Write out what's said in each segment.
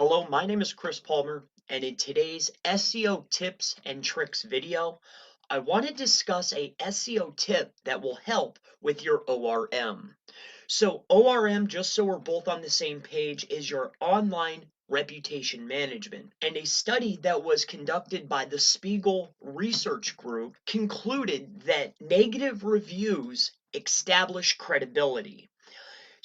Hello, my name is Chris Palmer, and in today's SEO tips and tricks video, I want to discuss a SEO tip that will help with your ORM. So ORM, just so we're both on the same page, is your online reputation management. And a study that was conducted by the Spiegel Research Group concluded that negative reviews establish credibility.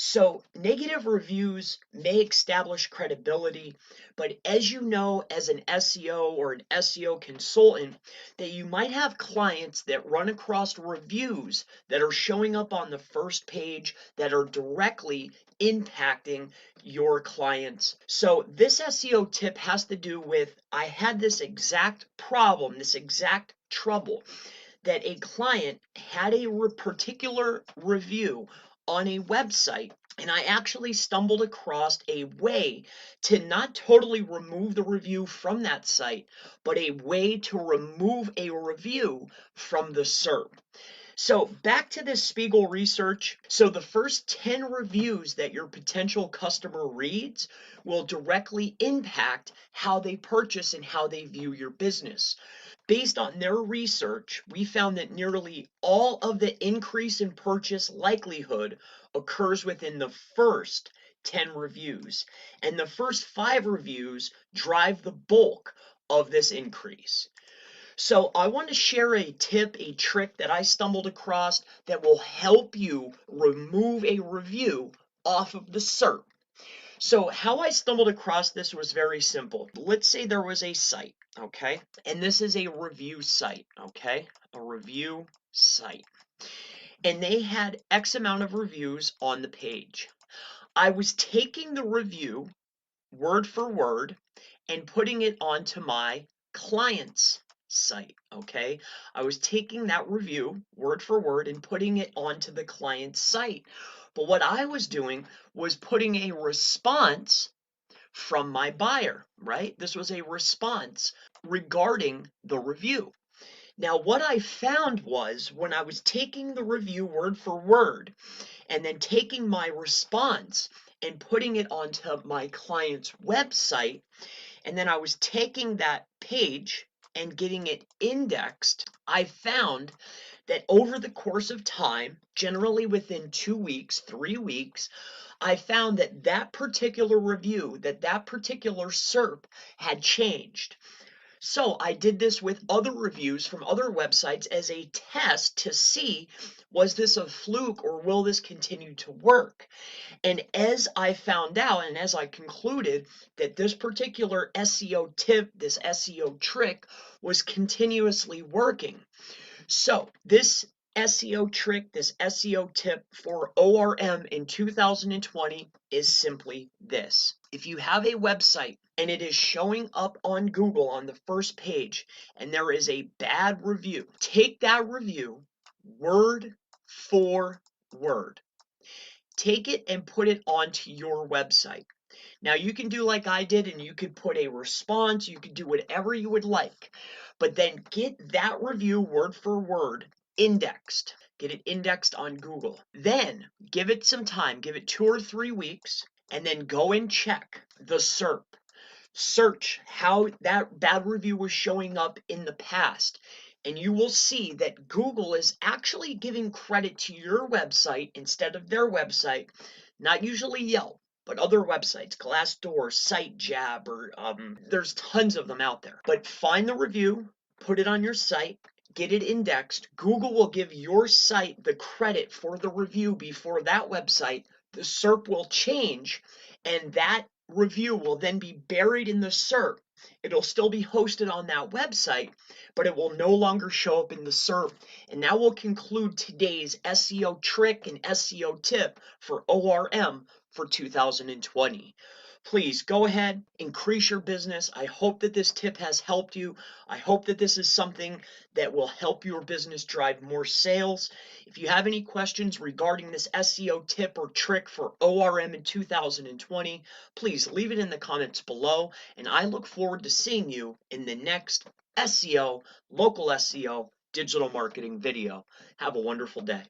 So negative reviews may establish credibility, but as you know, as an SEO or an SEO consultant, that you might have clients that run across reviews that are showing up on the first page that are directly impacting your clients. So this SEO tip has to do with, I had this exact problem, this exact trouble, that a client had a particular review on a website, and I actually stumbled across a way to not totally remove the review from that site, but a way to remove a review from the SERP. So back to this Spiegel research. So the first 10 reviews that your potential customer reads will directly impact how they purchase and how they view your business. Based on their research, we found that nearly all of the increase in purchase likelihood occurs within the first 10 reviews, and the first 5 reviews drive the bulk of this increase. So I want to share a tip, a trick that I stumbled across that will help you remove a review off of the SERP. So how I stumbled across this was very simple. Let's say there was a site, okay? And this is a review site, okay? A review site. And they had X amount of reviews on the page. I was taking the review word for word and putting it onto my client's site, okay? I was taking that review word for word and putting it onto the client's site. But what I was doing was putting a response from my buyer, right? This was a response regarding the review. Now, what I found was when I was taking the review word for word and then taking my response and putting it onto my client's website, and then I was taking that page and getting it indexed, I found that over the course of time, generally within 2 weeks, 3 weeks, I found that that particular review, that particular SERP had changed. So I did this with other reviews from other websites as a test to see, was this a fluke or will this continue to work? And as I found out and as I concluded that this particular SEO tip, this SEO trick was continuously working. So this SEO trick, this SEO tip for ORM in 2020 is simply this. If you have a website and it is showing up on Google on the first page and there is a bad review, take that review word for word. Take it and put it onto your website. Now you can do like I did and you could put a response, you could do whatever you would like, but then get that review word for word indexed. Get it indexed on Google. Then give it some time, give it 2 or 3 weeks, and then go and check the SERP. Search how that bad review was showing up in the past, and you will see that Google is actually giving credit to your website instead of their website, not usually Yelp, but other websites, Glassdoor, SiteJab, or there's tons of them out there. But find the review, put it on your site, get it indexed. Google will give your site the credit for the review before that website. The SERP will change, and that review will then be buried in the SERP. It'll still be hosted on that website, but it will no longer show up in the SERP. And that will conclude today's SEO trick and SEO tip for ORM for 2020. Please go ahead, increase your business. I hope that this tip has helped you. I hope that this is something that will help your business drive more sales. If you have any questions regarding this SEO tip or trick for ORM in 2020, please leave it in the comments below, and I look forward to seeing you in the next SEO, local SEO, digital marketing video. Have a wonderful day.